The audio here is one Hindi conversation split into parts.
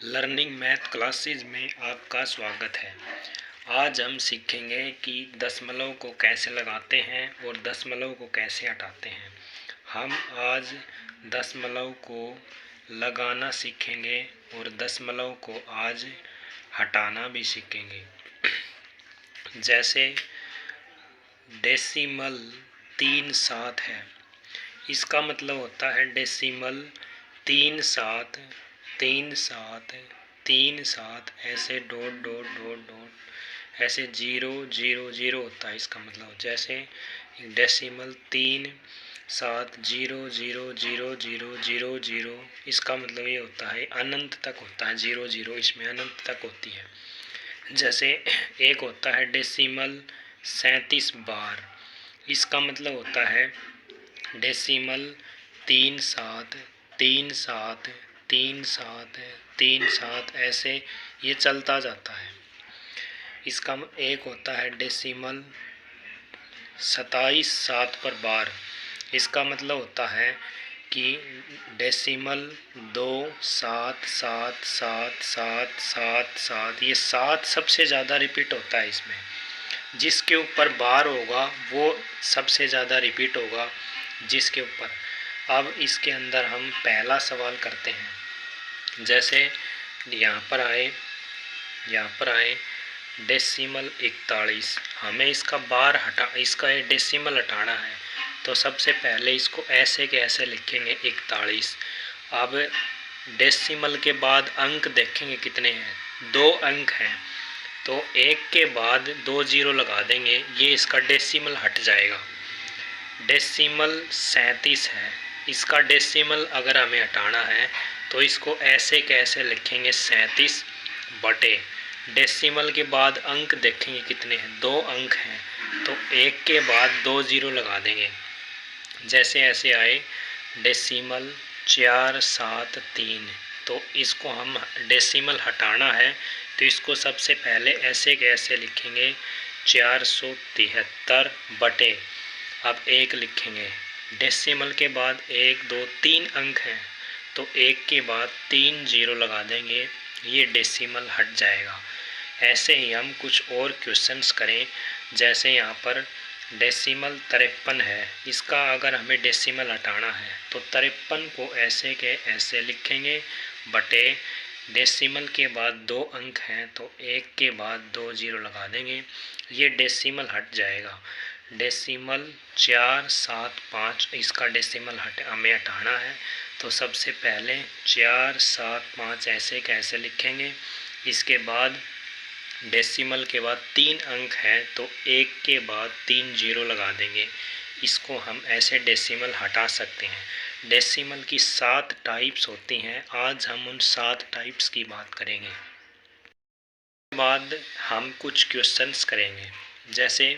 लर्निंग मैथ क्लासेज में आपका स्वागत है। आज हम सीखेंगे कि दशमलव को कैसे लगाते हैं और दशमलव को कैसे हटाते हैं। हम आज दशमलव को लगाना सीखेंगे और दशमलव को आज हटाना भी सीखेंगे। जैसे डेसिमल 3/7 है, इसका मतलब होता है डेसिमल 3/7 3/7 3/7 ऐसे डॉट डॉट डॉट डॉट ऐसे 0 0 0 होता है। इसका मतलब जैसे डेसिमल 3/7 0 0 0 0 0 0, इसका मतलब ये होता है अनंत तक होता है। 0 0 इसमें अनंत तक होती है। जैसे एक होता है डेसिमल 37 बार, इसका मतलब होता है डेसिमल 3/7 3/7 3/7 3/7 ऐसे ये चलता जाता है। इसका एक होता है डेसिमल 27 7 पर बार, इसका मतलब होता है कि डेसिमल 2 7 7 7 7 7 7, ये 7 सबसे ज़्यादा रिपीट होता है। इसमें जिसके ऊपर बार होगा वो सबसे ज़्यादा रिपीट होगा जिसके ऊपर। अब इसके अंदर हम पहला सवाल करते हैं। जैसे यहाँ पर आए डेसिमल 41, हमें इसका बार इसका डेसिमल हटाना है, तो सबसे पहले इसको ऐसे के ऐसे लिखेंगे 41। अब डेसिमल के बाद अंक देखेंगे कितने हैं, 2 अंक हैं, तो एक के बाद 2 0 लगा देंगे, ये इसका डेसिमल हट जाएगा। डेसिमल 37 है, इसका डेसिमल अगर हमें हटाना है तो इसको ऐसे कैसे लिखेंगे 37 बटे डेसिमल के बाद अंक देखेंगे कितने हैं, 2 अंक हैं, तो एक के बाद 2 0 लगा देंगे। जैसे ऐसे आए डेसिमल 473, तो इसको हम डेसिमल हटाना है तो इसको सबसे पहले ऐसे कैसे लिखेंगे 473 बटे, अब 1 लिखेंगे, डेसिमल के बाद 1 2 3 अंक हैं, तो एक के बाद 3 0 लगा देंगे, ये डेसिमल हट जाएगा। ऐसे ही हम कुछ और क्वेश्चंस करें। जैसे यहाँ पर डेसिमल 53 है, इसका अगर हमें डेसिमल हटाना है तो 53 को ऐसे के ऐसे लिखेंगे बटे डेसिमल के बाद 2 अंक हैं, तो एक के बाद 2 0 लगा देंगे, ये डेसिमल हट जाएगा। डेसिमल 475, इसका डेसिमल हमें हटाना है, तो सबसे पहले 475 ऐसे कैसे लिखेंगे, इसके बाद डेसिमल के बाद 3 अंक हैं, तो एक के बाद 3 0 लगा देंगे, इसको हम ऐसे डेसिमल हटा सकते हैं। डेसिमल की 7 टाइप्स होती हैं, आज हम उन 7 टाइप्स की बात करेंगे। उसके बाद हम कुछ क्वेश्चंस करेंगे। जैसे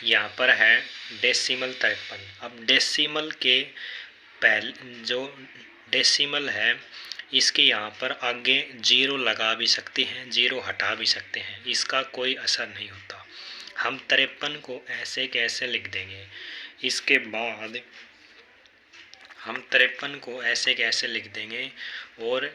यहाँ पर है डेसिमल 53। अब डेसिमल के पहले जो डेसिमल है इसके यहाँ पर आगे 0 लगा भी सकते हैं, 0 हटा भी सकते हैं, इसका कोई असर नहीं होता। हम 53 को ऐसे कैसे लिख देंगे, इसके बाद हम 53 को ऐसे कैसे लिख देंगे, और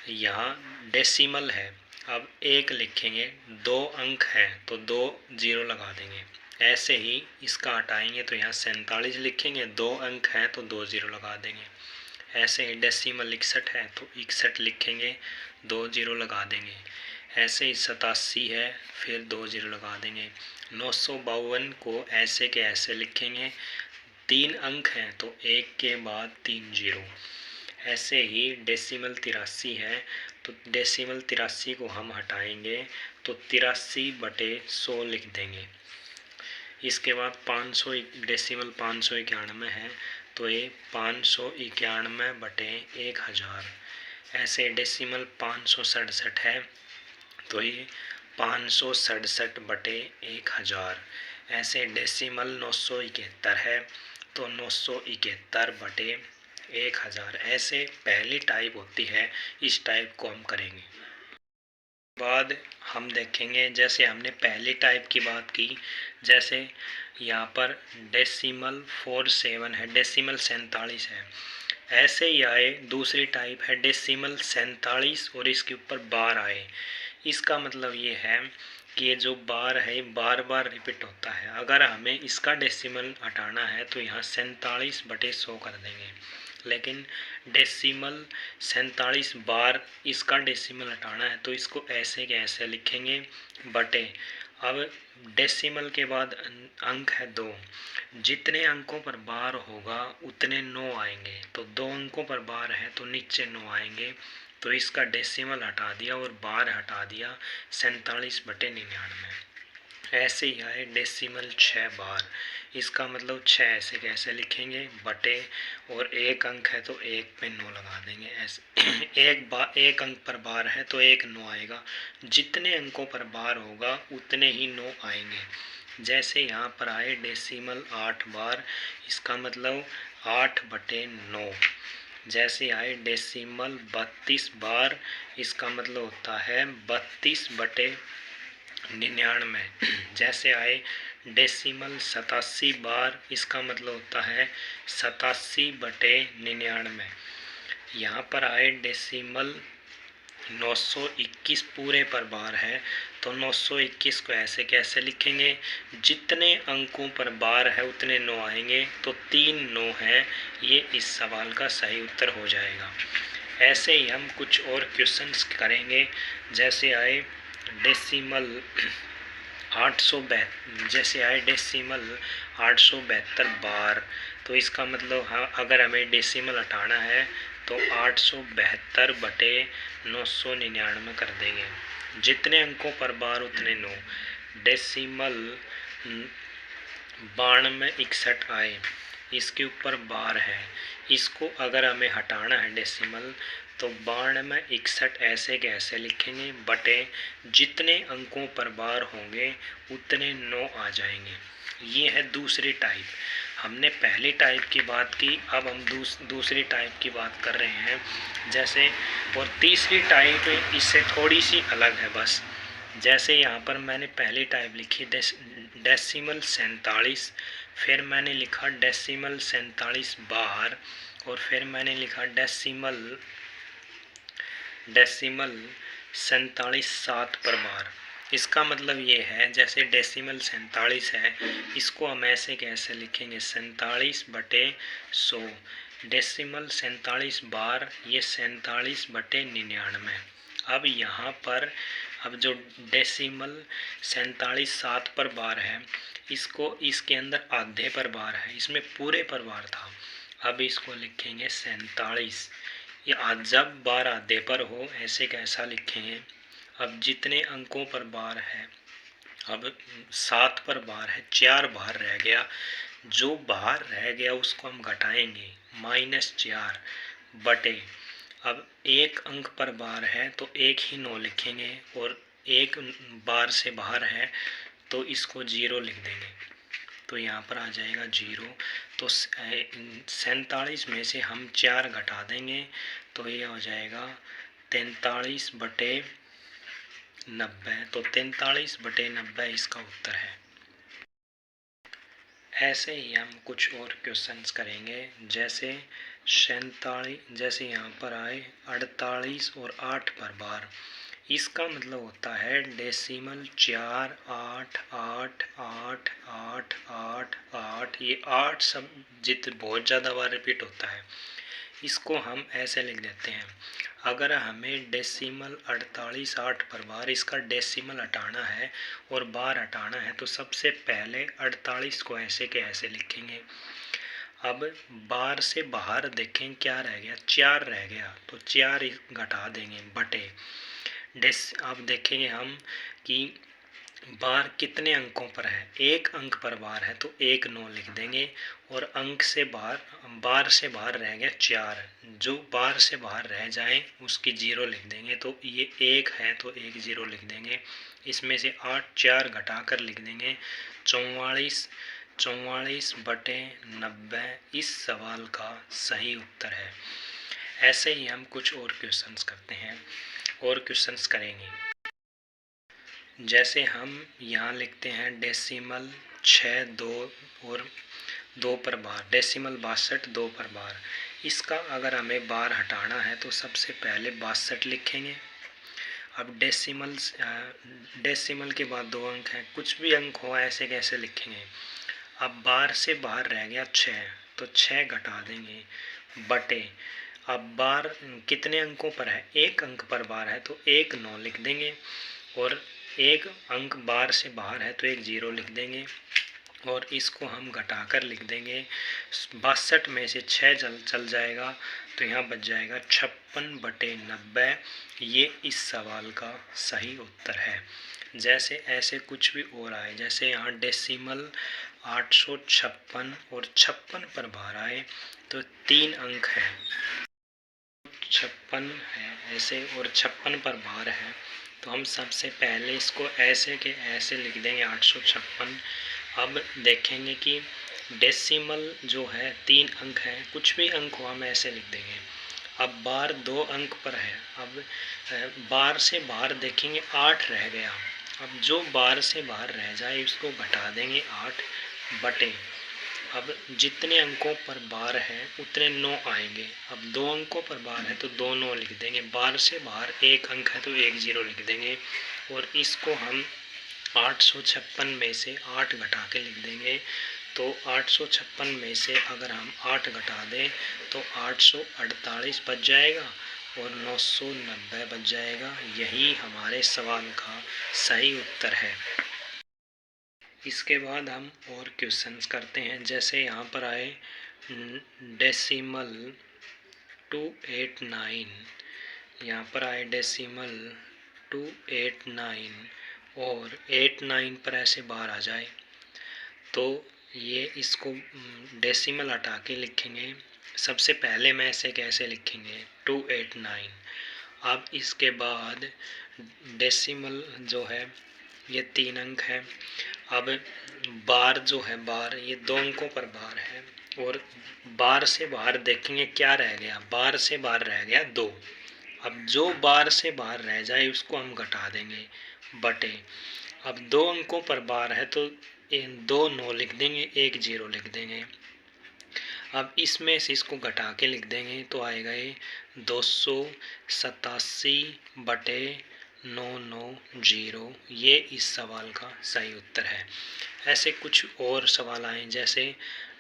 यहाँ डेसिमल है, अब 1 लिखेंगे, 2 अंक हैं तो 2 0 लगा देंगे। ऐसे ही इसका हटाएंगे तो यहाँ 47 लिखेंगे, 2 अंक हैं तो 2 0 लगा देंगे। ऐसे ही डेसिमल 61 है तो 61 लिखेंगे, 2 0 लगा देंगे। ऐसे ही 87 है, फिर 2 0 लगा देंगे। 952 को ऐसे के ऐसे लिखेंगे, 3 अंक हैं तो एक के बाद 3 0। ऐसे ही डेसिमल 83 है, तो डेसिमल 83 को हम हटाएंगे तो 83 बटे 100 लिख देंगे। इसके बाद 500 डेसिमल 591 है, तो ये 591 बटे 1000। ऐसे डेसिमल 567 है, तो ये 567 बटे 1000। ऐसे डेसिमल 971 है, तो 971 बटे 1000। ऐसे पहली टाइप होती है, इस टाइप को हम करेंगे। बाद हम देखेंगे, जैसे हमने पहली टाइप की बात की, जैसे यहाँ पर डेसिमल 47 है, डेसिमल 47 है, ऐसे ही आए दूसरी टाइप है डेसिमल 47 और इसके ऊपर बार आए। इसका मतलब ये है कि ये जो बार है बार बार रिपीट होता है। अगर हमें इसका डेसिमल हटाना है तो यहाँ 47/100 कर देंगे, लेकिन डेसिमल 47 बार इसका डेसिमल हटाना है तो इसको ऐसे के ऐसे लिखेंगे बटे। अब डेसिमल के बाद अंक है 2, जितने अंकों पर बार होगा उतने 9 आएंगे, तो 2 अंकों पर बार है तो नीचे 9 आएंगे, तो इसका डेसिमल हटा दिया और बार हटा दिया 47/99। ऐसे ही आए डेसिमल 6 बार, इसका मतलब 6 ऐसे कैसे लिखेंगे बटे, और एक अंक है तो एक पे 9 लगा देंगे ऐसे। एक अंक पर बार है तो एक 9 आएगा, जितने अंकों पर बार होगा उतने ही 9 आएंगे। जैसे यहाँ पर आए डेसिमल 8 बार, इसका मतलब 8/9। जैसे आए डेसिमल 32 बार, इसका मतलब होता है 32/99। जैसे आए डेसिमल 87 बार, इसका मतलब होता है 87/99। यहाँ पर आए डेसिमल 921 पूरे पर बार है, तो 921 को ऐसे कैसे लिखेंगे, जितने अंकों पर बार है उतने 9 आएंगे, तो 3 9 है, ये इस सवाल का सही उत्तर हो जाएगा। ऐसे ही हम कुछ और क्वेश्चंस करेंगे। जैसे आए डेसिमल 872, जैसे आए डेसिमल 872 बार, तो इसका मतलब अगर हमें डेसिमल हटाना है तो 872/999 कर देंगे, जितने अंकों पर बार उतने 9। डेसिमल 9261 आए, इसके ऊपर बार है, इसको अगर हमें हटाना है डेसिमल तो 9261 ऐसे के ऐसे लिखेंगे बटे, जितने अंकों पर बार होंगे उतने 9 आ जाएंगे। ये है दूसरी टाइप। हमने पहली टाइप की बात की, अब हम दूसरी टाइप की बात कर रहे हैं। जैसे और तीसरी टाइप इससे थोड़ी सी अलग है बस। जैसे यहाँ पर मैंने पहली टाइप लिखी डेसिमल 47, फिर मैंने लिखा डेसिमल 47 बार, और फिर मैंने लिखा डेसिमल 47 7 पर बार। इसका मतलब ये है, जैसे डेसिमल 47 है, इसको हम ऐसे कैसे लिखेंगे 47/100। डेसिमल 47 बार, ये 47/99। अब यहाँ पर अब जो डेसिमल 47 7 पर बार है, इसको इसके अंदर आधे पर बार है, इसमें पूरे पर बार था। अब इसको लिखेंगे 47, ये जब बार आधे पर हो ऐसे कैसा लिखेंगे। अब जितने अंकों पर बार है, अब 7 पर बार है, 4 बाहर रह गया, जो बाहर रह गया उसको हम घटाएंगे -4 बटे। अब एक अंक पर बार है तो एक ही 9 लिखेंगे, और एक बार से बाहर है तो इसको 0 लिख देंगे, तो यहाँ पर आ जाएगा 0। तो 47 में से हम 4 घटा देंगे तो ये हो जाएगा 43/90। तो 43/90 इसका उत्तर है। ऐसे ही हम कुछ और क्वेश्चंस करेंगे। जैसे 47, जैसे यहाँ पर आए 48 और 8 पर बार, इसका मतलब होता है डेसिमल 4 8 8 8 8 8 8, ये 8 सब बहुत ज़्यादा बार रिपीट होता है। इसको हम ऐसे लिख देते हैं, अगर हमें डेसिमल 48 8 पर बार इसका डेसिमल हटाना है और बार हटाना है तो सबसे पहले 48 को ऐसे के ऐसे लिखेंगे। अब बार से बाहर देखें क्या रह गया, 4 रह गया, तो 4 घटा देंगे बटे। अब देखेंगे हम कि बार कितने अंकों पर है, एक अंक पर बार है तो एक 9 लिख देंगे, और अंक से बार से बाहर रह गया 4, जो बार से बाहर रह जाए उसकी 0 लिख देंगे, तो ये 1 है तो एक 0 लिख देंगे। इसमें से 8 4 घटा कर लिख देंगे 44/90 इस सवाल का सही उत्तर है। ऐसे ही हम कुछ और क्वेश्चंस करते हैं और क्वेश्चंस करेंगे। जैसे हम यहाँ लिखते हैं डेसिमल 6 2 और 2 पर बार, डेसिमल 62 2 पर बार, इसका अगर हमें बार हटाना है तो सबसे पहले 62 लिखेंगे। अब डेसिमल के बाद 2 अंक हैं, कुछ भी अंक हो ऐसे कैसे लिखेंगे। अब बार से बाहर रह गया 6, तो 6 घटा देंगे बटे, अब बार कितने अंकों पर है, 1 अंक पर बार है तो 1 9 लिख देंगे, और 1 अंक बार से बाहर है तो 1 0 लिख देंगे, और इसको हम घटाकर लिख देंगे। 62 में से 6 चल जाएगा तो यहाँ बच जाएगा 56/90। ये इस सवाल का सही उत्तर है। जैसे ऐसे कुछ भी और आए, जैसे यहाँ डेसिमल 856 और 56 पर बार आए तो 3 अंक है, 56 है ऐसे और 56 पर बार है, तो हम सबसे पहले इसको ऐसे के ऐसे लिख देंगे 856। अब देखेंगे कि डेसिमल जो है 3 अंक है, कुछ भी अंक हो हम ऐसे लिख देंगे। अब बार 2 अंक पर है, अब बार से बाहर देखेंगे 8 रह गया, अब जो बार से बाहर रह जाए उसको घटा देंगे 8 बटे, अब जितने अंकों पर बार है उतने 9 आएंगे। अब 2 अंकों पर बार है तो 2 9 लिख देंगे, बार से बाहर 1 अंक है तो 1 0 लिख देंगे, और इसको हम 856 में से 8 घटा के लिख देंगे। तो 856 में से अगर हम 8 घटा दें तो 848 बच जाएगा और 990 बच जाएगा। यही हमारे सवाल का सही उत्तर है। इसके बाद हम और क्वेश्चंस करते हैं। जैसे यहाँ पर आए डेसिमल 289, यहाँ पर आए डेसिमल 289 और 89 पर ऐसे बार आ जाए तो ये इसको डेसिमल हटा के लिखेंगे। सबसे पहले में ऐसे कैसे लिखेंगे 289। अब इसके बाद डेसिमल जो है ये 3 अंक है, अब बार जो है बार ये 2 अंकों पर बार है, और बार से बाहर देखेंगे क्या रह गया, बार से बाहर रह गया 2। अब जो बार से बाहर रह जाए उसको हम घटा देंगे बटे, अब 2 अंकों पर बार है तो 2 9 लिख देंगे, 1 0 लिख देंगे। अब इसमें से इसको घटा के लिख देंगे तो आएगा ये 287/990। ये इस सवाल का सही उत्तर है। ऐसे कुछ और सवाल आए, जैसे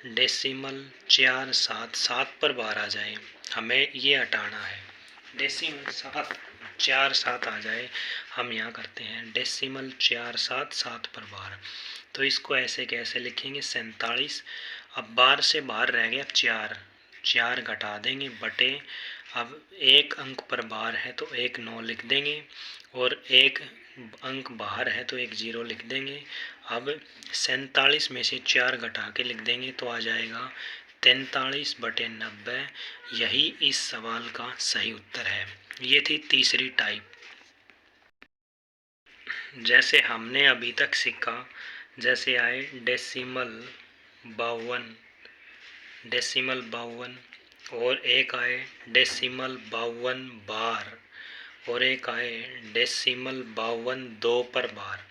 डेसिमल 477 पर बार आ जाए, हमें ये हटाना है। डेसिमल 4 7 आ जाए, हम यहाँ करते हैं डेसिमल 477 पर बार, तो इसको ऐसे कैसे लिखेंगे 47। अब बार से बाहर रह गया 4 घटा देंगे बटे, अब 1 अंक पर बार है तो 1 9 लिख देंगे, और 1 अंक बाहर है तो 1 0 लिख देंगे। अब 47 में से 4 घटा के लिख देंगे तो आ जाएगा 43/90। यही इस सवाल का सही उत्तर है। ये थी तीसरी टाइप। जैसे हमने अभी तक सीखा, जैसे आए डेसिमल 52 और एक आए डेसिमल 52 बार, और एक आए डेसिमल 52 2 पर बार।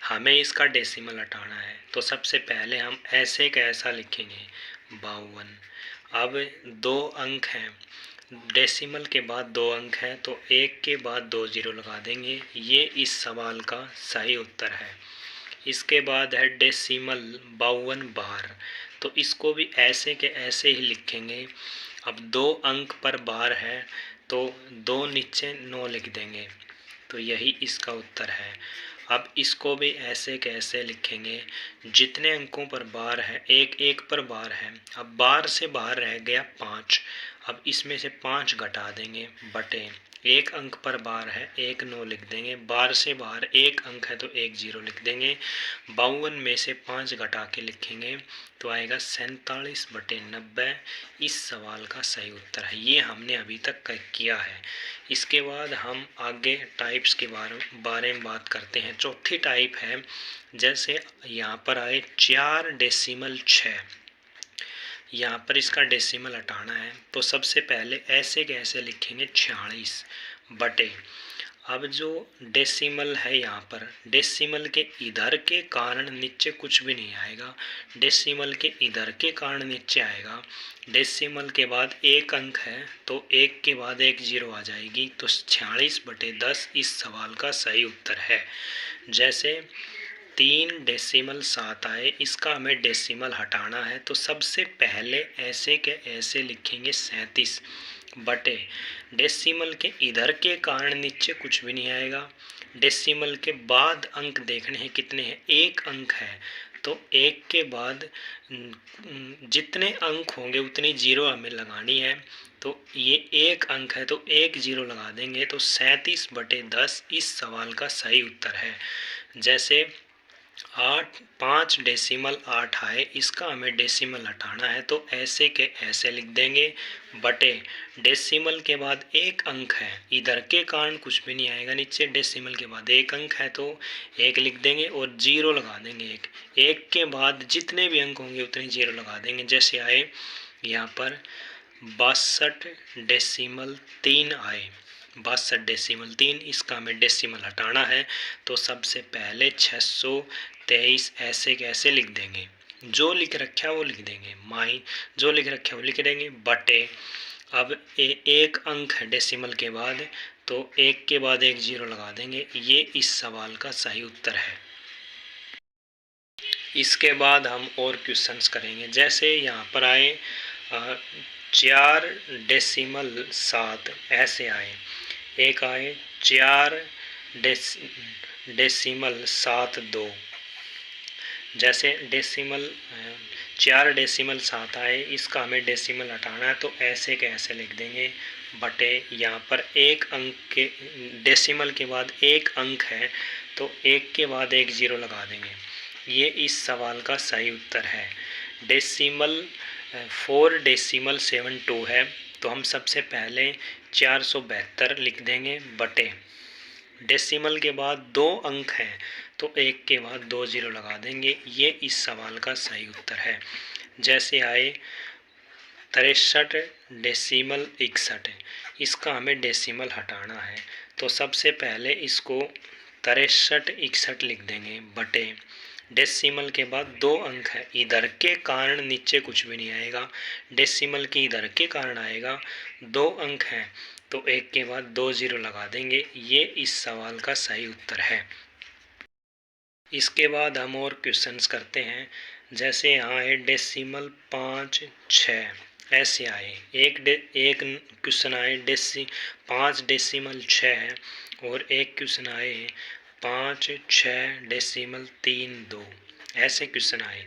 हमें इसका डेसिमल हटाना है तो सबसे पहले हम ऐसे कैसा लिखेंगे 52। अब 2 अंक हैं, डेसिमल के बाद 2 अंक हैं तो 1 के बाद 2 0 लगा देंगे। ये इस सवाल का सही उत्तर है। इसके बाद है डेसिमल 52 बार, तो इसको भी ऐसे के ऐसे ही लिखेंगे। अब 2 अंक पर बार है तो 2 नीचे 9 लिख देंगे, तो यही इसका उत्तर है। अब इसको भी ऐसे कैसे लिखेंगे, जितने अंकों पर बार है 1 1 पर बार है, अब बार से बाहर रह गया 5, अब इसमें से 5 घटा देंगे बटे, 1 अंक पर बार है 1 9 लिख देंगे, बार से बाहर 1 अंक है तो 1 0 लिख देंगे। 52 में से 5 घटा के लिखेंगे तो आएगा 47/90। इस सवाल का सही उत्तर है। ये हमने अभी तक किया है। इसके बाद हम आगे टाइप्स के बारे में बात करते हैं। चौथी टाइप है, जैसे यहाँ पर आए 4 डेसिमल 6, यहाँ पर इसका डेसिमल हटाना है तो सबसे पहले ऐसे कैसे लिखेंगे 46 बटे, अब जो डेसिमल है यहाँ पर, डेसिमल के इधर के कारण नीचे कुछ भी नहीं आएगा, डेसिमल के इधर के कारण नीचे आएगा। डेसिमल के बाद एक अंक है तो एक के बाद एक जीरो आ जाएगी, तो 46/10 इस सवाल का सही उत्तर है। जैसे 3.7 आए, इसका हमें डेसिमल हटाना है, तो सबसे पहले ऐसे के ऐसे लिखेंगे 37 बटे डेसिमल के इधर के कारण नीचे कुछ भी नहीं आएगा। डेसिमल के बाद अंक देखने हैं कितने हैं, एक अंक है, तो एक के बाद जितने अंक होंगे उतनी जीरो हमें लगानी है, तो ये एक अंक है तो एक जीरो लगा देंगे, तो 37/10 इस सवाल का सही उत्तर है। जैसे 5.8 आए, इसका हमें डेसिमल हटाना है, तो ऐसे के ऐसे लिख देंगे बटे डेसिमल के बाद एक अंक है, इधर के कारण कुछ भी नहीं आएगा, नीचे डेसिमल के बाद एक अंक है तो एक लिख देंगे और जीरो लगा देंगे। एक के बाद जितने भी अंक होंगे उतने जीरो लगा देंगे। जैसे आए यहाँ पर 62.3 आए, 62.3, इसका हमें डेसिमल हटाना है, तो सबसे पहले 623 ऐसे कैसे लिख देंगे, जो लिख रखा है वो लिख देंगे, जो लिख रखा है वो लिख देंगे बटे, अब एक अंक है डेसिमल के बाद, तो एक के बाद एक जीरो लगा देंगे। ये इस सवाल का सही उत्तर है। इसके बाद हम और क्वेश्चंस करेंगे। जैसे यहाँ पर आए 4.7 ऐसे आए, एक आए 4.72, जैसे 4.7 आए, इसका हमें डेसिमल हटाना है, तो ऐसे के ऐसे लिख देंगे बटे, यहाँ पर एक अंक के डेसिमल के बाद एक अंक है तो एक के बाद एक जीरो लगा देंगे। ये इस सवाल का सही उत्तर है। डेसिमल 4.72 है, तो हम सबसे पहले 472 लिख देंगे बटे डेसिमल के बाद दो अंक हैं तो एक के बाद दो जीरो लगा देंगे। ये इस सवाल का सही उत्तर है। जैसे आए 63.61, इसका हमें डेसिमल हटाना है, तो सबसे पहले इसको 6361 लिख देंगे बटे डेसिमल के बाद दो अंक है, इधर के कारण नीचे कुछ भी नहीं आएगा, डेसिमल के इधर के कारण आएगा, दो अंक हैं तो एक के बाद दो जीरो लगा देंगे। ये इस सवाल का सही उत्तर है। इसके बाद हम और क्वेश्चंस करते हैं। जैसे यहाँ है डेसिमल 5, 6 ऐसे आए, एक क्वेश्चन आए 5.6 और एक क्वेश्चन आए 5.6.3 ऐसे क्वेश्चन आए,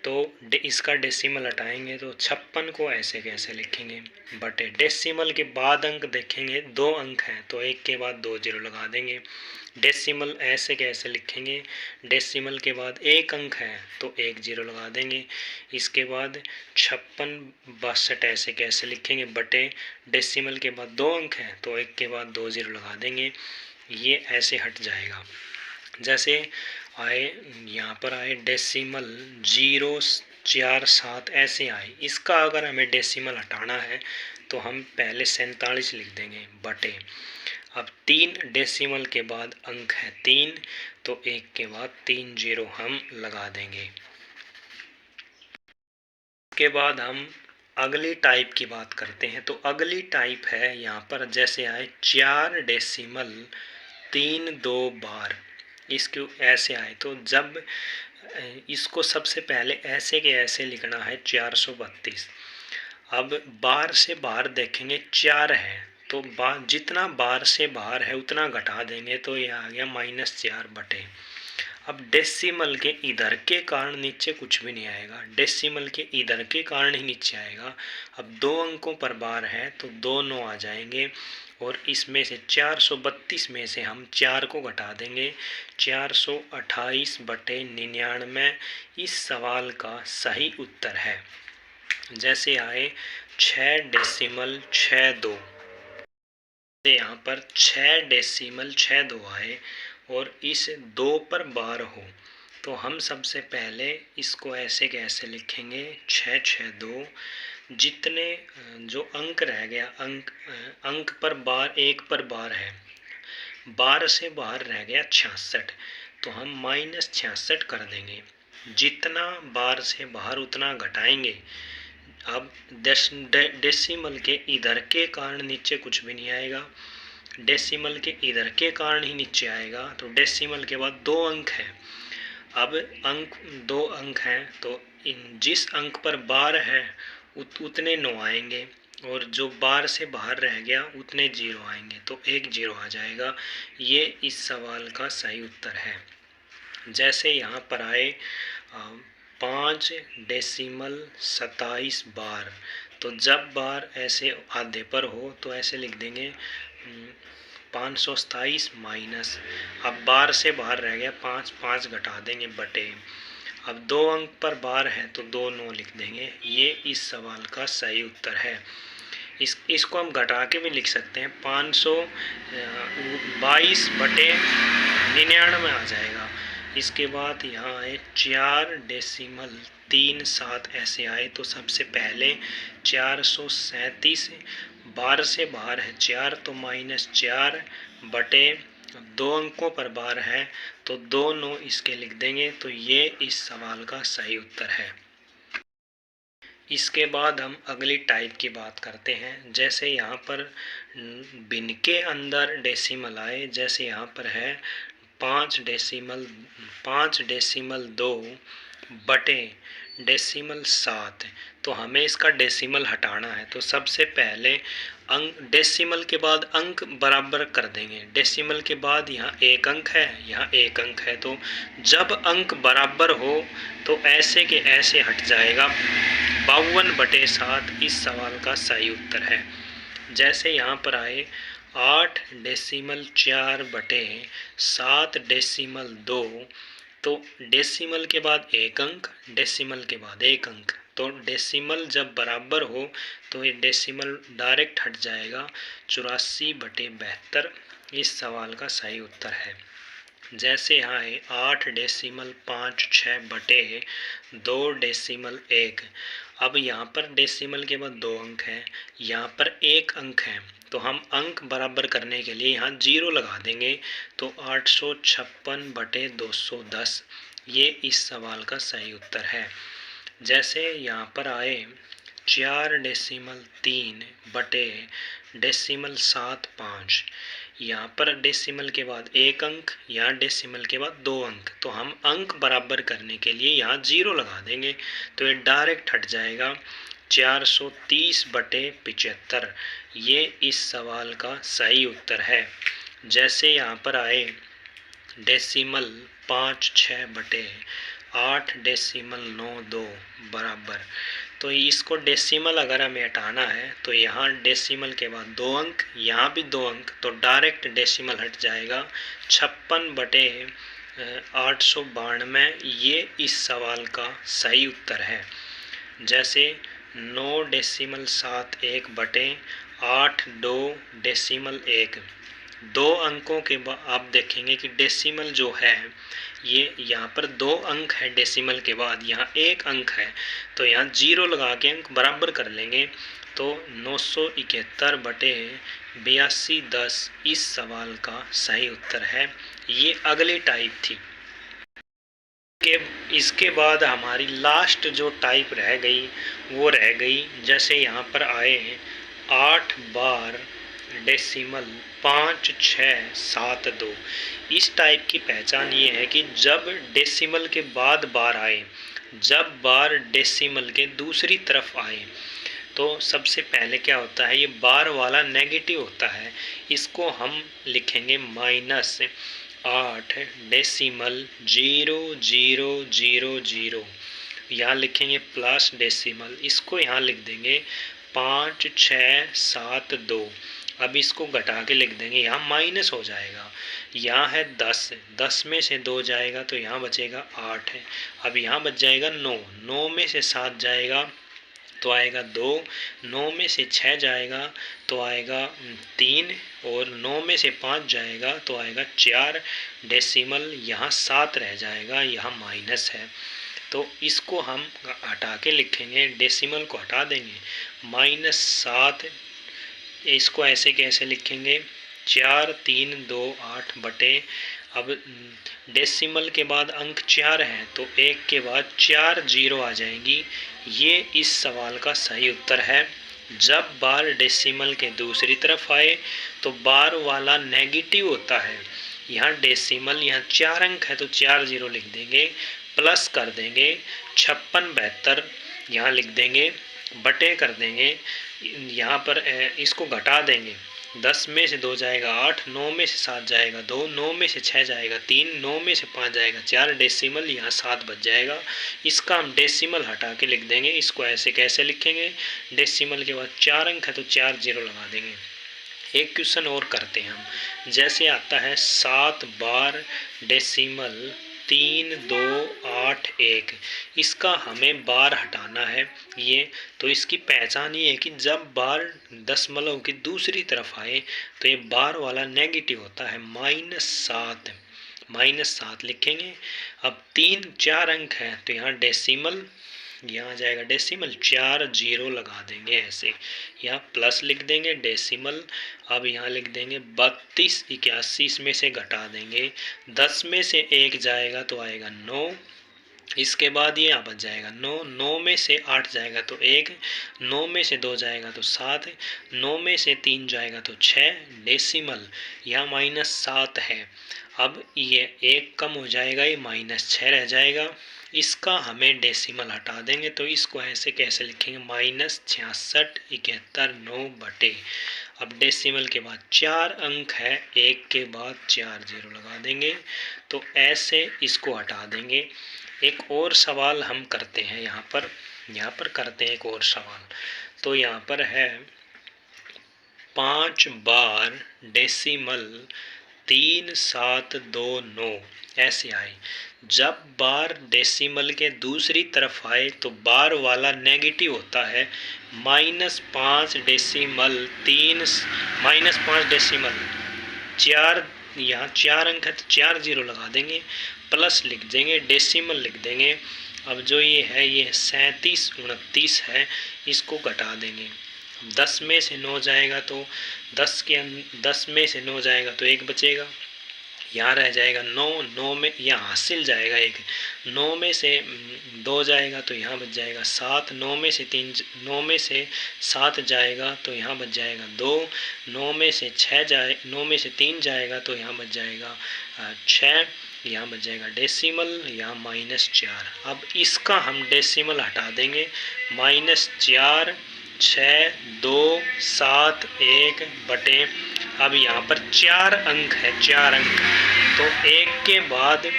तो इसका डेसिमल हटाएंगे तो 56 को ऐसे कैसे लिखेंगे बटे डेसिमल के बाद अंक देखेंगे, दो अंक हैं तो एक के बाद दो जीरो लगा देंगे। डेसिमल ऐसे कैसे लिखेंगे, डेसिमल के बाद एक अंक है तो एक जीरो लगा देंगे। इसके बाद 56 ऐसे कैसे लिखेंगे बटे डेसिमल के बाद दो अंक हैं तो एक के बाद दो जीरो लगा देंगे। ये ऐसे हट जाएगा। जैसे आए यहाँ पर आए डेसिमल 047 ऐसे आए, इसका अगर हमें डेसिमल हटाना है तो हम पहले 47 लिख देंगे बटे, अब 3 डेसिमल के बाद अंक है 3 तो एक के बाद 3 जीरो हम लगा देंगे। इसके बाद हम अगली टाइप की बात करते हैं। तो अगली टाइप है यहाँ पर, जैसे आए 4.32 इसको ऐसे आए, तो जब इसको सबसे पहले ऐसे के ऐसे लिखना है 432। अब बार से बाहर देखेंगे 4 है तो जितना बार से बाहर है उतना घटा देंगे तो ये आ गया -4 बटे, अब डेसिमल के इधर के कारण नीचे कुछ भी नहीं आएगा, डेसिमल के इधर के कारण ही नीचे आएगा। अब दो अंकों पर बार है तो दो 9 आ जाएंगे और इसमें से 432 में से हम 4 को घटा देंगे, 428 बटे 99 इस सवाल का सही उत्तर है। जैसे आए 6.62, यहाँ पर 6.62 आए और इस दो पर बार हो तो हम सबसे पहले इसको ऐसे कैसे लिखेंगे 662, जितने जो अंक रह गया अंक पर बार एक पर बार है 12 से बाहर रह गया 66, तो हम -66 कर देंगे। जितना 12 से बाहर उतना घटाएंगे। अब डेसिमल के इधर के कारण नीचे कुछ भी नहीं आएगा, डेसिमल के इधर के कारण ही नीचे आएगा। तो डेसिमल के बाद 2 अंक हैं। अब अंक 2 अंक हैं, तो जिस अंक पर 12 है उतने 9 आएंगे, और जो 12 से बाहर रह गया उतने 0 आएंगे, तो 1 0 आ जाएगा। ये इस सवाल का सही उत्तर है। जैसे यहाँ पर आए 5.27 बार, तो जब बार ऐसे आधे पर हो तो ऐसे लिख देंगे 527 माइनस, अब बार से बाहर रह गया 5, 5 घटा देंगे बटे, अब 2 अंक पर बार है तो 2 9 लिख देंगे। ये इस सवाल का सही उत्तर है। इसको हम घटा के भी लिख सकते हैं, 522 बटे 99 आ जाएगा। इसके बाद यहाँ आए 4.37 ऐसे आए, तो सबसे पहले 437, 12 से बाहर है 4 तो -4 बटे 2 अंकों पर बार है तो 2 9 इसके लिख देंगे। तो ये इस सवाल का सही उत्तर है। इसके बाद हम अगली टाइप की बात करते हैं। जैसे यहाँ पर भिन्न के अंदर डेसिमल आए, जैसे यहाँ पर है 5.2 बटे 7, तो हमें इसका डेसिमल हटाना है। तो सबसे पहले अंक, डेसिमल के बाद अंक बराबर कर देंगे। डेसिमल के बाद यहाँ 1 अंक है, यहाँ 1 अंक है, तो जब अंक बराबर हो तो ऐसे के ऐसे हट जाएगा। 52/7 इस सवाल का सही उत्तर है। जैसे यहाँ पर आए 8.4 बटे 7.2, तो डेसिमल के बाद 1 अंक, डेसिमल के बाद 1 अंक, तो डेसिमल जब बराबर हो तो ये डेसिमल डायरेक्ट हट जाएगा। 84/72 इस सवाल का सही उत्तर है। जैसे यहाँ है 8.56 बटे 2.1, अब यहाँ पर डेसिमल के बाद 2 अंक है, यहाँ पर 1 अंक है, तो हम अंक बराबर करने के लिए यहाँ 0 लगा देंगे, तो 856/210 ये इस सवाल का सही उत्तर है। जैसे यहाँ पर आए 4.3 बटे 7.5, यहाँ पर डेसिमल के बाद 1 अंक, यहाँ डेसिमल के बाद 2 अंक, तो हम अंक बराबर करने के लिए यहाँ 0 लगा देंगे, तो ये डायरेक्ट हट जाएगा। 430/75 ये इस सवाल का सही उत्तर है। जैसे यहाँ पर आए डेसिमल 5.6 बटे 8.92 बराबर, तो इसको डेसिमल अगर हमें हटाना है तो यहाँ डेसिमल के बाद 2 अंक, यहाँ भी 2 अंक, तो डायरेक्ट डेसिमल हट जाएगा। 56/892 ये इस सवाल का सही उत्तर है। जैसे 9.71 बटे 8.2.1, 2 अंकों के बाद आप देखेंगे कि डेसिमल जो है ये यहाँ पर 2 अंक है, डेसिमल के बाद यहाँ 1 अंक है, तो यहाँ 0 लगा के अंक बराबर कर लेंगे, तो 971/8210 इस सवाल का सही उत्तर है। ये अगली टाइप थी। इसके बाद हमारी लास्ट जो टाइप रह गई वो रह गई, जैसे यहाँ पर आए 8 बार डेसिमल 5672। इस टाइप की पहचान ये है कि जब डेसिमल के बाद बार आए, जब बार डेसिमल के दूसरी तरफ आए, तो सबसे पहले क्या होता है, ये बार वाला नेगेटिव होता है, इसको हम लिखेंगे -8.00000, यहाँ लिखेंगे प्लस डेसिमल, इसको यहाँ लिख देंगे 5672। अब इसको घटा के लिख देंगे, यहाँ माइनस हो जाएगा, यहाँ है 10, 10 में से 2 जाएगा तो यहाँ बचेगा 8 है। अब यहाँ बच जाएगा 9, 9 में से 7 जाएगा तो आएगा 2, 9 में से 6 जाएगा तो आएगा 3, और 9 में से 5 जाएगा तो आएगा 4, डेसिमल यहाँ 7 रह जाएगा, यहाँ माइनस है, तो इसको हम हटा के लिखेंगे, डेसिमल को हटा देंगे, -7, इसको ऐसे कैसे लिखेंगे, 4328 बटे, अब डेसिमल के बाद अंक 4 हैं तो 1 के बाद 4 जीरो आ जाएंगी। ये इस सवाल का सही उत्तर है। जब बार डेसिमल के दूसरी तरफ आए तो बार वाला नेगेटिव होता है। यहाँ डेसिमल, यहाँ 4 अंक है तो 4 जीरो लिख देंगे, प्लस कर देंगे 5672 यहाँ लिख देंगे, बटे कर देंगे, यहाँ पर इसको घटा देंगे। 10 में से 2 जाएगा 8, 9 में से 7 जाएगा 2, 9 में से 6 जाएगा 3, 9 में से 5 जाएगा 4, डेसिमल यहाँ 7 बच जाएगा। इसका हम डेसिमल हटा के लिख देंगे। इसको ऐसे कैसे लिखेंगे, डेसिमल के बाद 4 अंक है तो 4 जीरो लगा देंगे। एक क्वेश्चन और करते हैं हम। जैसे आता है 7 बार डेसिमल 3281, इसका हमें बार हटाना है ये। तो इसकी पहचान ये है कि जब बार दशमलव की दूसरी तरफ आए तो ये बार वाला नेगेटिव होता है, -7 लिखेंगे। अब 3-4 अंक है तो यहाँ डेसिमल, यहाँ जाएगा डेसिमल, 4 जीरो लगा देंगे ऐसे, यहाँ प्लस लिख देंगे डेसिमल। अब यहाँ लिख देंगे 3281, इसमें से घटा देंगे, 10 में से 1 जाएगा तो आएगा 9, इसके बाद ये यहाँ बच जाएगा 9, 9 में से 8 जाएगा तो 1, 9 में से 2 जाएगा तो 7, 9 में से 3 जाएगा तो 6, डेसिमल यहाँ -7 है। अब ये 1 कम हो जाएगा, ये -6 रह जाएगा। इसका हमें डेसिमल हटा देंगे तो इसको ऐसे कैसे लिखेंगे, -6671 बटे, अब डेसिमल के बाद 4 अंक है, 1 के बाद 4 जीरो लगा देंगे, तो ऐसे इसको हटा देंगे। एक और सवाल हम करते हैं यहाँ पर करते हैं एक और सवाल। तो यहाँ पर है 5 बार डेसिमल 3729 ऐसे आए। जब बार डेसिमल के दूसरी तरफ आए तो बार वाला नेगेटिव होता है, -5 डेसिमल 4, यहाँ 4 अंक है तो 4 जीरो लगा देंगे, प्लस लिख देंगे, डेसिमल लिख देंगे। अब जो ये है ये 3729 है, इसको घटा देंगे। 10 में से 9 जाएगा तो 10 में से 9 जाएगा तो 1 बचेगा, यहाँ रह जाएगा 9, 9 में यहाँ हासिल जाएगा 1, 9 में से 2 जाएगा तो यहाँ बच जाएगा 7, 9 में से 7 जाएगा तो यहाँ बच जाएगा 2, 9 में से 3 जाएगा तो यहाँ बच जाएगा 6, यहाँ बच जाएगा डेसिमल, यहाँ -4। अब इसका हम डेसिमल हटा देंगे, -4 6 2 7 1 बटे, अब यहाँ पर 4 अंक है, 4 अंक तो 1 के बाद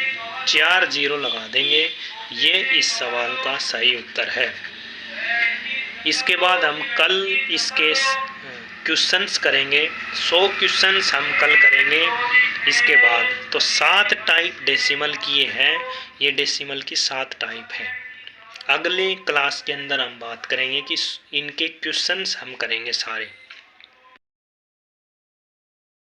4 जीरो लगा देंगे। ये इस सवाल का सही उत्तर है। इसके बाद हम कल इसके क्वेश्चंस करेंगे, 100 क्वेश्चंस हम कल करेंगे। इसके बाद तो 7 टाइप डेसिमल किए हैं, ये डेसिमल की 7 टाइप हैं। अगले क्लास के अंदर हम बात करेंगे कि इनके क्वेश्चंस हम करेंगे सारे।